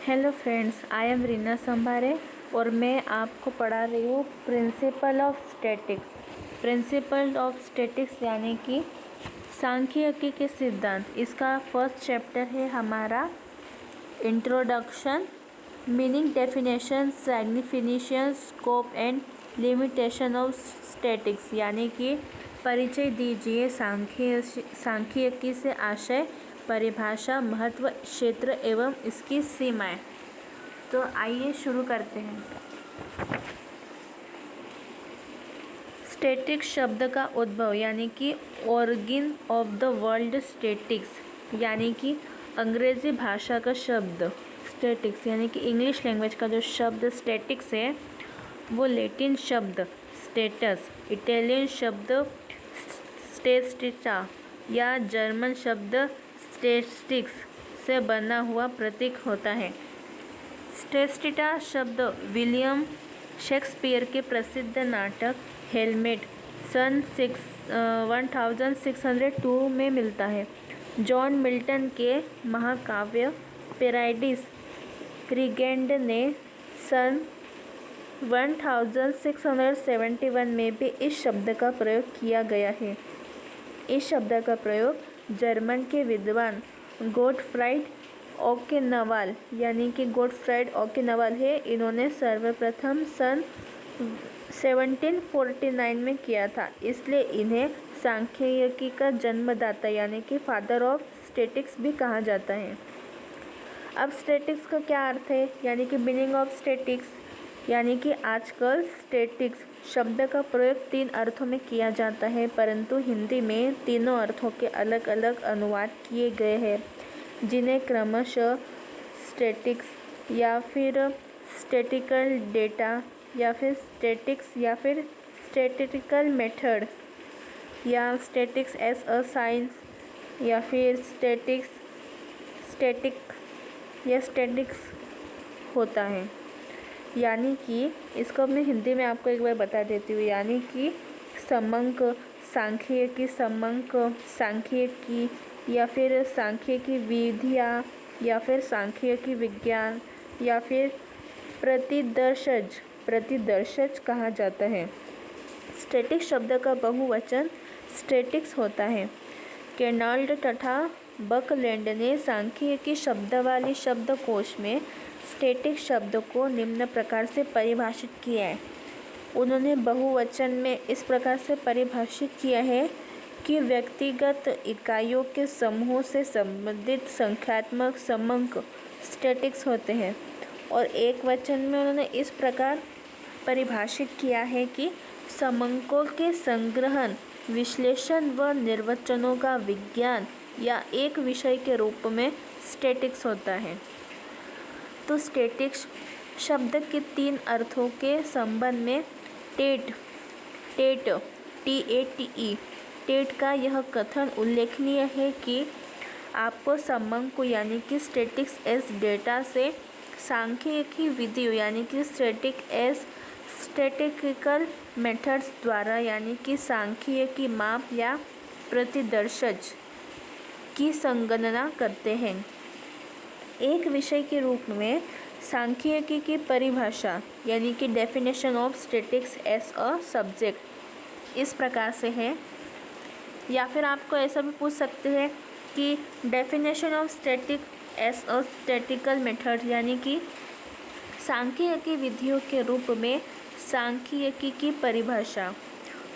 Hello friends, I am Reena Sambhare और मैं आपको पढ़ा रही हूँ principle of statics. Principle of statics यानी कि सांख्यिकी के सिद्धांत। इसका फर्स्ट चैप्टर है हमारा introduction, meaning, definition, signification, scope and limitation of statics यानी कि परिचय दीजिए सांख्यिकी से आशय, परिभाषा, महत्व, क्षेत्र एवं इसकी सीमाएं। तो आइए शुरू करते हैं। स्टैटिक्स शब्द का उद्भव यानी कि origin of the word statics यानी कि अंग्रेजी भाषा का शब्द स्टैटिक्स यानी कि इंग्लिश लैंग्वेज का जो शब्द स्टैटिक्स है वो लैटिन शब्द स्टेटस, इटालियन शब्द स्टेटिस्टा या जर्मन शब्द स्टैटिस्टिक्स से बना हुआ प्रतीक होता है। स्टैटिस्टा शब्द विलियम शेक्सपियर के प्रसिद्ध नाटक हेमलेट सन 1602 में मिलता है। जॉन मिल्टन के महाकाव्य पैराडाइज क्रिगेंड ने सन 1671 में भी इस शब्द का प्रयोग किया गया है। इस शब्द का प्रयोग जर्मन के विद्वान गोटफ्राइड ओकेनवाल यानी कि गोटफ्राइड ओकेनवाल है। इन्होंने सर्वप्रथम सन 1749 में किया था, इसलिए इन्हें सांख्यिकी का जन्मदाता यानी कि फादर ऑफ स्टैटिक्स भी कहा जाता है। अब स्टैटिक्स का क्या अर्थ है यानी कि मीनिंग ऑफ स्टैटिक्स यानी कि आजकल स्टैटिक्स शब्द का प्रयोग 3 अर्थों में किया जाता है, परंतु हिंदी में तीनों अर्थों के अलग अलग अनुवाद किए गए हैं, जिन्हें क्रमशः स्टैटिक्स या फिर स्टैटिकल डेटा या फिर स्टैटिक्स या फिर स्टैटिस्टिकल मेथड या स्टैटिक्स एज अ साइंस या फिर स्टैटिक या स्टैटिक्स होता है। यानी कि इसको मैं हिंदी में आपको एक बार बता देती हूँ। यानी कि समंक, सांख्यिकी, समंक, सांख्यिकी या फिर सांख्यिकी विधियाँ या फिर सांख्यिकी विज्ञान या फिर प्रतिदर्शज कहा जाता है। स्टैटिक शब्द का बहुवचन स्टैटिक्स होता है। केनाल्ड तथा बकलैंड ने सांख्यिकी शब्दावली शब्दकोश में स्टैटिक शब्द को निम्न प्रकार से परिभाषित किया है। उन्होंने बहुवचन में इस प्रकार से परिभाषित किया है कि व्यक्तिगत इकाइयों के समूह से संबंधित संख्यात्मक समंक स्टैटिक्स होते हैं, और एक वचन में उन्होंने इस प्रकार परिभाषित किया है कि समंकों के संग्रहण, विश्लेषण व निर्वचनों का विज्ञान या एक विषय के रूप में स्टैटिक्स होता है। तो स्टैटिक्स शब्द के 3 अर्थों के संबंध में टेट का यह कथन उल्लेखनीय है कि आपको समंक यानी कि स्टैटिक्स एज डेटा से सांख्यिकी विधियों यानी कि स्टैटिस्टिकल मेथड्स द्वारा यानी कि सांख्यिकी माप या प्रतिदर्शज की संगणना करते हैं। एक विषय के रूप में सांख्यिकी की परिभाषा यानी कि definition of statics as a subject इस प्रकार से है, या फिर आपको ऐसा भी पूछ सकते हैं कि definition of static as a statical method यानी कि सांख्यिकी विधियों के रूप में सांख्यिकी की परिभाषा।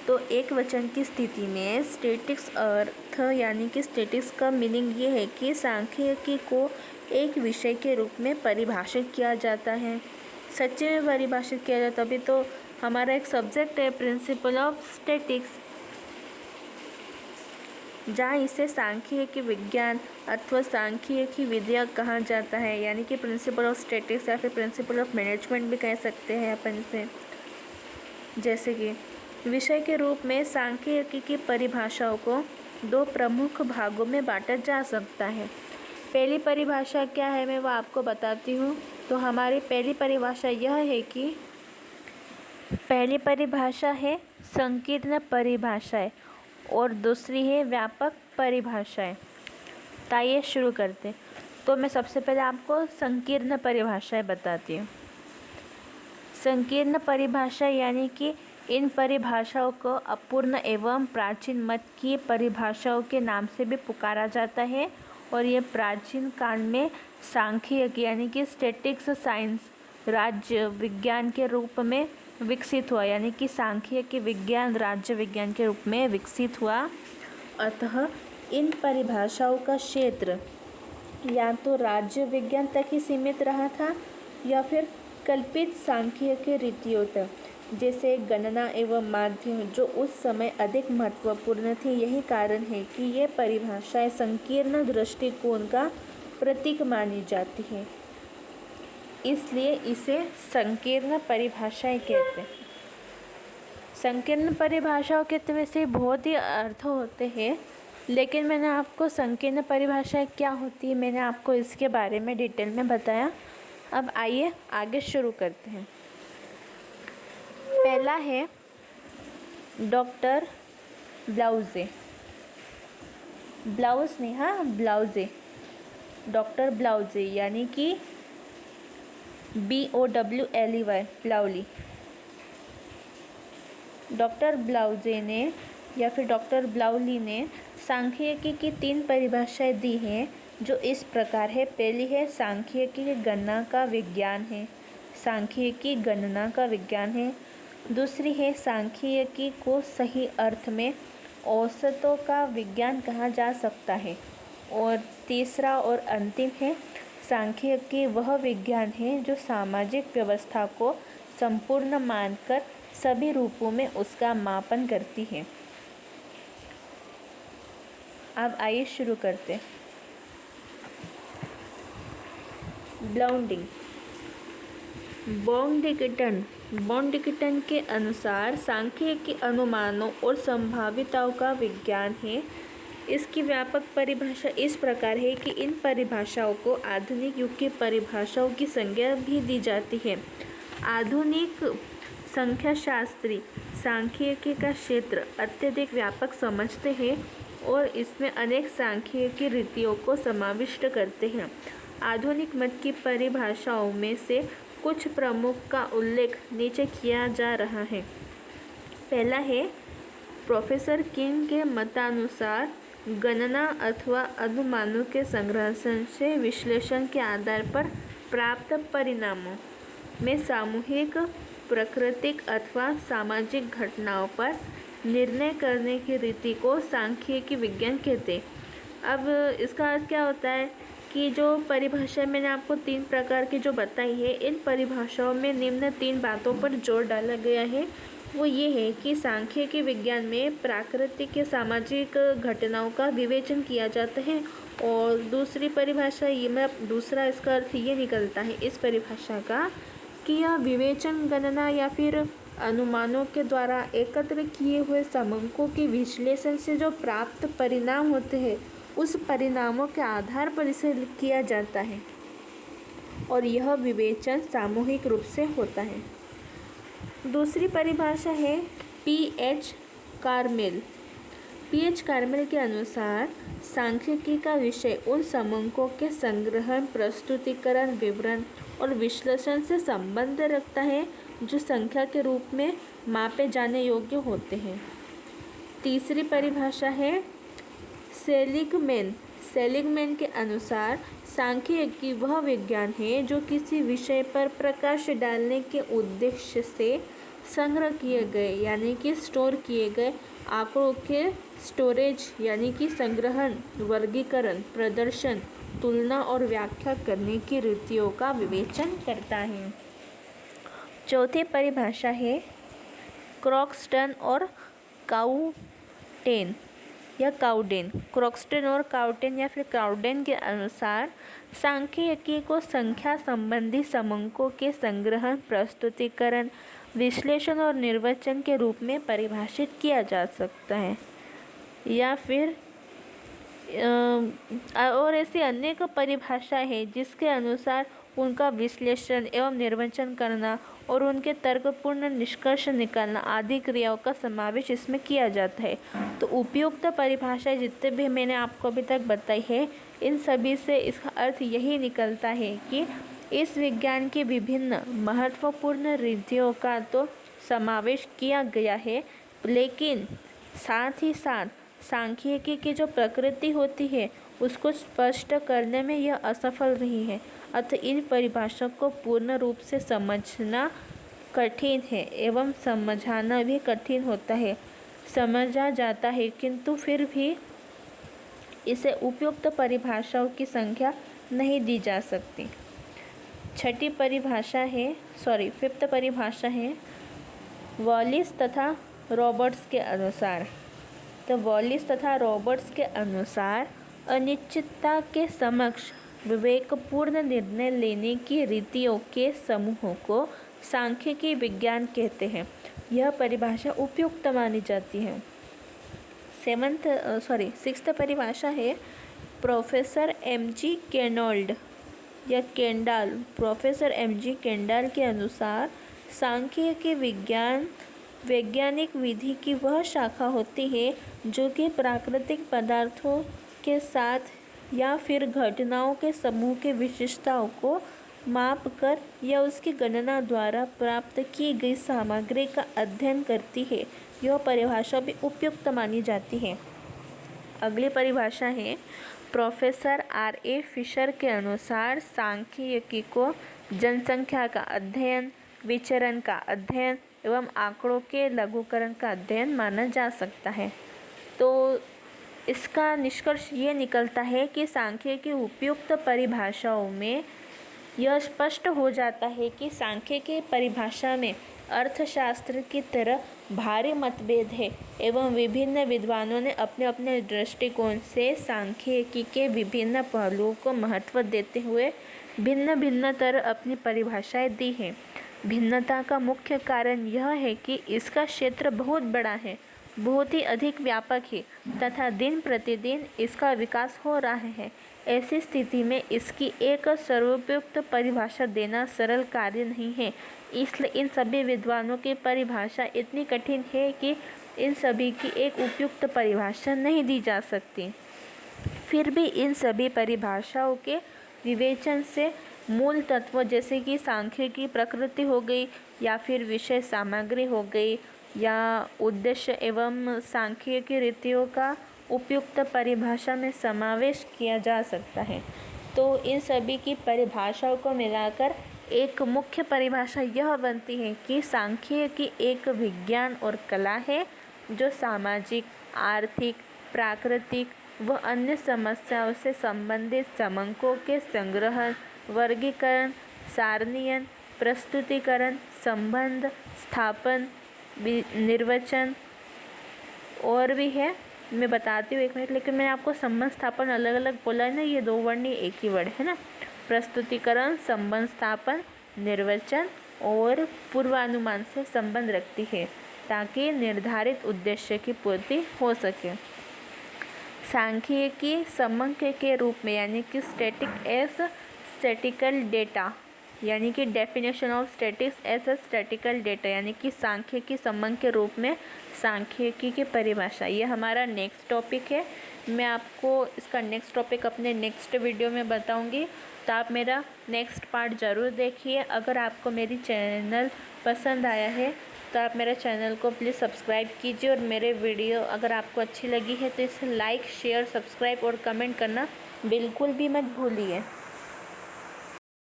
तो एक वचन की स्थिति में स्टैटिक्स अर्थ यानी कि स्टैटिक्स का मीनिंग ये है कि सांख्यिकी को एक विषय के रूप में परिभाषित किया जाता है। सच्चे में परिभाषित किया जाता, तभी तो हमारा एक सब्जेक्ट है प्रिंसिपल ऑफ स्टैटिक्स, जहाँ इसे सांख्यिकी विज्ञान अथवा सांख्यिकी विधिया कहा जाता है, यानी कि प्रिंसिपल ऑफ स्टैटिक्स या फिर प्रिंसिपल ऑफ मैनेजमेंट भी कह सकते हैं अपन इसे। जैसे कि विषय के रूप में सांख्यिकी की परिभाषाओं को 2 प्रमुख भागों में बांटा जा सकता है। पहली परिभाषा क्या है मैं वो आपको बताती हूँ। तो हमारी पहली परिभाषा यह है कि पहली परिभाषा है संकीर्ण परिभाषाएं और दूसरी है व्यापक परिभाषाएं। तो आइए शुरू करते। तो मैं सबसे पहले आपको संकीर्ण परिभाषाएं बताती हूँ। संकीर्ण परिभाषा यानी कि इन परिभाषाओं को अपूर्ण एवं प्राचीन मत की परिभाषाओं के नाम से भी पुकारा जाता है और ये प्राचीन काल में सांख्यिकी यानी कि स्टैटिक्स साइंस राज्य विज्ञान के रूप में विकसित हुआ, यानी कि सांख्यिकी विज्ञान राज्य विज्ञान के रूप में विकसित हुआ। अतः इन परिभाषाओं का क्षेत्र या तो राज्य विज्ञान तक ही सीमित रहा था या फिर कल्पित सांख्यिकी रीतियों तक, जैसे गणना एवं माध्य, जो उस समय अधिक महत्वपूर्ण थी। यही कारण है कि ये परिभाषाएं संकीर्ण दृष्टिकोण का प्रतीक मानी जाती है, इसलिए इसे संकीर्ण परिभाषाएं कहते हैं। संकीर्ण परिभाषाओं के तो वैसे बहुत ही अर्थ होते हैं, लेकिन मैंने आपको संकीर्ण परिभाषाएं क्या होती है मैंने आपको इसके बारे में डिटेल में बताया। अब आइए आगे शुरू करते हैं। पहला है डॉक्टर ब्लाउजे, ब्लाउज नहीं, हाँ ब्लाउजे, डॉक्टर ब्लाउजे यानी कि BOWLEY, ब्लाउली। डॉक्टर ब्लाउजे ने या फिर डॉक्टर ब्लाउली ने सांख्यिकी की 3 परिभाषाएं दी हैं, जो इस प्रकार है। पहली है सांख्यिकी गणना का विज्ञान है, सांख्यिकी गणना का विज्ञान है। दूसरी है सांख्यिकी को सही अर्थ में औसतों का विज्ञान कहा जा सकता है। और तीसरा और अंतिम है सांख्यिकी वह विज्ञान है जो सामाजिक व्यवस्था को संपूर्ण मानकर सभी रूपों में उसका मापन करती है। अब आइए शुरू करते हैं। ब्लाउंडिंग, बॉन्डिकटन के अनुसार सांख्यिकी अनुमानों और संभाविताओं का विज्ञान है। इसकी व्यापक परिभाषा इस प्रकार है कि इन परिभाषाओं को आधुनिक युग की परिभाषाओं की संज्ञा भी दी जाती है। आधुनिक संख्याशास्त्री सांख्यिकी का क्षेत्र अत्यधिक व्यापक समझते हैं और इसमें अनेक सांख्यिकी रीतियों को समाविष्ट करते हैं। आधुनिक मत की परिभाषाओं में से कुछ प्रमुख का उल्लेख नीचे किया जा रहा है। पहला है प्रोफेसर किंग के मतानुसार गणना अथवा अनुमानों के संग्रह से विश्लेषण के आधार पर प्राप्त परिणामों में सामूहिक, प्राकृतिक अथवा सामाजिक घटनाओं पर निर्णय करने की रीति को सांख्यिकी विज्ञान कहते हैं। अब इसका अर्थ क्या होता है कि जो परिभाषा मैंने आपको 3 प्रकार की जो बताई है, इन परिभाषाओं में निम्न 3 बातों पर जोर डाला गया है। वो ये है कि सांख्यिकी विज्ञान में प्राकृतिक या सामाजिक घटनाओं का विवेचन किया जाता है। और दूसरी परिभाषा ये दूसरा इसका अर्थ ये निकलता है इस परिभाषा का कि यह विवेचन गणना या फिर अनुमानों के द्वारा एकत्र किए हुए समंकों के विश्लेषण से जो प्राप्त परिणाम होते हैं, उस परिणामों के आधार पर इसे किया जाता है और यह विवेचन सामूहिक रूप से होता है। दूसरी परिभाषा है PH कार्मेल। PH कार्मेल के अनुसार सांख्यिकी का विषय उन समंकों के संग्रहण, प्रस्तुतिकरण, विवरण और विश्लेषण से संबंध रखता है जो संख्या के रूप में मापे जाने योग्य होते हैं। तीसरी परिभाषा है सेलिगमैन के अनुसार सांख्यिकी वह विज्ञान है जो किसी विषय पर प्रकाश डालने के उद्देश्य से संग्रह किए गए यानी कि स्टोर किए गए आंकड़ों के स्टोरेज यानी कि संग्रहण, वर्गीकरण, प्रदर्शन, तुलना और व्याख्या करने की रीतियों का विवेचन करता है। चौथी परिभाषा है क्रॉक्सटन और काउडेन। क्रॉक्सटन और काउडेन या फिर काउडेन के अनुसार सांख्यिकी को संख्या संबंधी समंकों के संग्रहण, प्रस्तुतिकरण, विश्लेषण और निर्वचन के रूप में परिभाषित किया जा सकता है। या फिर और ऐसी अनेक परिभाषा है जिसके अनुसार उनका विश्लेषण एवं निर्वचन करना और उनके तर्कपूर्ण निष्कर्ष निकालना आदि क्रियाओं का समावेश इसमें किया जाता है। तो उपयुक्त परिभाषाएं जितने भी मैंने आपको अभी तक बताई है, इन सभी से इसका अर्थ यही निकलता है कि इस विज्ञान की विभिन्न महत्वपूर्ण रीतियों का तो समावेश किया गया है, लेकिन साथ ही साथ सांख्यिकी की जो प्रकृति होती है उसको स्पष्ट करने में यह असफल रही है। अतः इन परिभाषाओं को पूर्ण रूप से समझना कठिन है एवं समझाना भी कठिन होता है। समझा जाता है किंतु फिर भी इसे उपयुक्त परिभाषाओं की संख्या नहीं दी जा सकती। फिफ्थ परिभाषा है वॉलिस तथा रॉबर्ट्स के अनुसार। तो वॉलिस तथा रॉबर्ट्स के अनुसार अनिश्चितता के समक्ष विवेकपूर्ण निर्णय लेने की रीतियों के समूहों को सांख्यिकी विज्ञान कहते हैं। यह परिभाषा उपयुक्त मानी जाती है। सिक्स्थ परिभाषा है प्रोफेसर एम.जी. केनोल्ड या केंडाल। Professor MG. केंडाल के अनुसार सांख्यिकी विज्ञान वैज्ञानिक विधि की वह शाखा होती है जो कि प्राकृतिक पदार्थों के साथ या फिर घटनाओं के समूह के विशेषताओं को माप कर या उसकी गणना द्वारा प्राप्त की गई सामग्री का अध्ययन करती है। यह परिभाषा भी उपयुक्त मानी जाती है। अगली परिभाषा है प्रोफेसर R.A. फिशर के अनुसार सांख्यिकी को जनसंख्या का अध्ययन, विचरण का अध्ययन एवं आंकड़ों के लघुकरण का अध्ययन माना जा सकता है। तो इसका निष्कर्ष ये निकलता है कि सांख्यिकी उपयुक्त परिभाषाओं में यह स्पष्ट हो जाता है कि सांख्यिकी परिभाषा में अर्थशास्त्र की तरह भारी मतभेद है एवं विभिन्न विद्वानों ने अपने अपने दृष्टिकोण से सांख्यिकी के विभिन्न पहलुओं को महत्व देते हुए भिन्न भिन्न तरह अपनी परिभाषाएं दी हैं। भिन्नता का मुख्य कारण यह है कि इसका क्षेत्र बहुत बड़ा है, बहुत ही अधिक व्यापक है तथा दिन प्रतिदिन इसका विकास हो रहा है। ऐसी स्थिति में इसकी एक सर्वोपयुक्त परिभाषा देना सरल कार्य नहीं है। इसलिए इन सभी विद्वानों की परिभाषा इतनी कठिन है कि इन सभी की एक उपयुक्त परिभाषा नहीं दी जा सकती। फिर भी इन सभी परिभाषाओं के विवेचन से मूल तत्व जैसे कि सांख्यिकी प्रकृति हो गई या फिर विषय सामग्री हो गई या उद्देश्य एवं सांख्यिकी रीतियों का उपयुक्त परिभाषा में समावेश किया जा सकता है। तो इन सभी की परिभाषाओं को मिलाकर एक मुख्य परिभाषा यह बनती है कि सांख्यिकी एक विज्ञान और कला है जो सामाजिक, आर्थिक, प्राकृतिक व अन्य समस्याओं से संबंधित समंकों के संग्रहण, वर्गीकरण, सारणीयन, प्रस्तुतिकरण, संबंध, स्थापन, निर्वचन और भी है। मैं बताती हूँ एक मिनट, लेकिन मैंने आपको संबंध स्थापन अलग अलग बोला है ना, ये दो वर्ड नहीं एक ही वर्ड है ना। प्रस्तुतिकरण, संबंध स्थापन, निर्वचन और पूर्वानुमान से संबंध रखती है ताकि निर्धारित उद्देश्य की पूर्ति हो सके। सांख्यिकी समंक के रूप में यानी कि स्टैटिक एस स्टैटिकल डेटा यानी कि definition of statics as a statical data यानी कि सांख्यिकी संबंध के रूप में सांख्यिकी की परिभाषा, ये हमारा नेक्स्ट टॉपिक है। मैं आपको इसका नेक्स्ट टॉपिक अपने नेक्स्ट वीडियो में बताऊंगी, तो आप मेरा नेक्स्ट पार्ट ज़रूर देखिए। अगर आपको मेरी चैनल पसंद आया है तो आप मेरे चैनल को प्लीज़ सब्सक्राइब कीजिए और मेरे वीडियो अगर आपको अच्छी लगी है तो इसे लाइक, शेयर, सब्सक्राइब और कमेंट करना बिल्कुल भी मत भूलिए।